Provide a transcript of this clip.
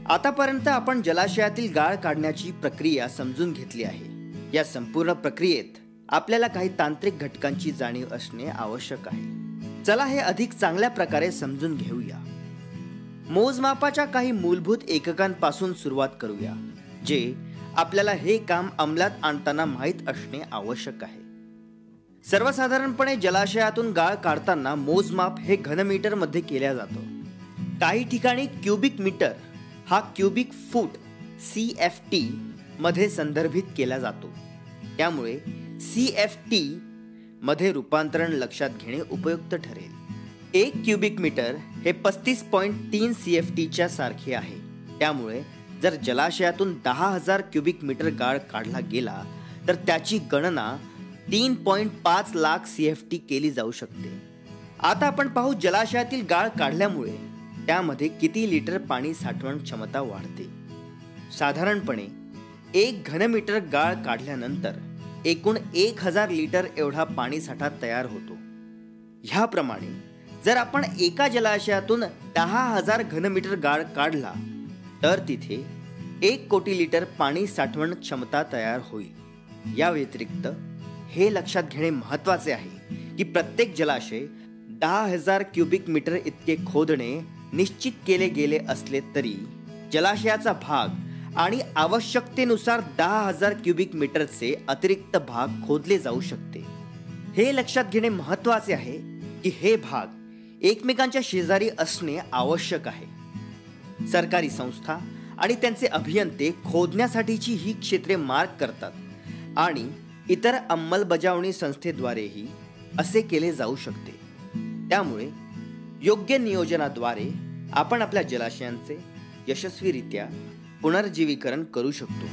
आतापर्यंत आपण जलाशयातील गाळ काढण्याची प्रक्रिया समजून घेतली आहे. या संपूर्ण प्रक्रियेत आपल्याला काही तांत्रिक घटकांची जाणीव असणे आवश्यक आहे. चला हे अधिक चांगल्या प्रकारे समजून घेऊया. मोजमापाच्या काही मूलभूत एककांपासून सुरुवात करूया, जे आपल्याला हे काम अंमलात आणताना माहीत असणे आवश्यक आहे. सर्वसाधारणपणे जलाशयातून गाळ काढताना मोजमाप हे घनमीटर मध्ये केल्या जातो. काही ठिकाणी क्युबिक मीटर हा क्युबिक फूट CFT मध्ये संदर्भित केला जातो. त्यामुळे CFT मध्ये रूपांतरण लक्षात घेणे उपयुक्त ठरेल. 1 क्युबिक मीटर हे 35.3 CFT च्या सारखे आहे. त्यामुळे जर जलाशयातून 10,000 क्युबिक मीटर गाळ काढला गेला तर त्याची गणना 3.5 लाख CFT केली जाऊ शकते. आता आपण पाहू जलाशयातील गाळ काढल्यामुळे त्यामध्ये किती लिटर पाणी साठवण क्षमता वाढते. साधारणपणे 1 घनमीटर गाळ काढल्यानंतर एकूण 1000 लिटर एवढा पाणी साठा तयार होतो. ह्याप्रमाणे जर आपण एका जलाशयातून 10,000 घनमीटर गाळ काढला तर तिथे 1 कोटी लिटर पाणी साठवण क्षमता तयार होईल. या व्यतिरिक्त हे लक्षात घेणे महत्त्वाचे आहे की प्रत्येक जलाशय 10,000 क्युबिक मीटर इतके खोदणे निश्चित केले गेले असले तरी जलाशयाचा भाग आणि आवश्यकतेनुसार 10,000 क्युबिक मीटरचे अतिरिक्त भाग खोदले जाऊ शकते. हे लक्षात घेणे महत्त्वाचे आहे की हे भाग एकमेकांच्या शेजारी असणे आवश्यक आहे. सरकारी संस्था आणि त्यांचे अभियंते खोदण्यासाठीची ही क्षेत्रे मार्क करतात आणि इतर अंमलबजावणी संस्थेद्वारेही असे केले जाऊ शकते. त्यामुळे योग्य नियोजनाद्वारे आपण आपल्या जलाशयांचे यशस्वीरित्या पुनर्जीवीकरण करू शकतो.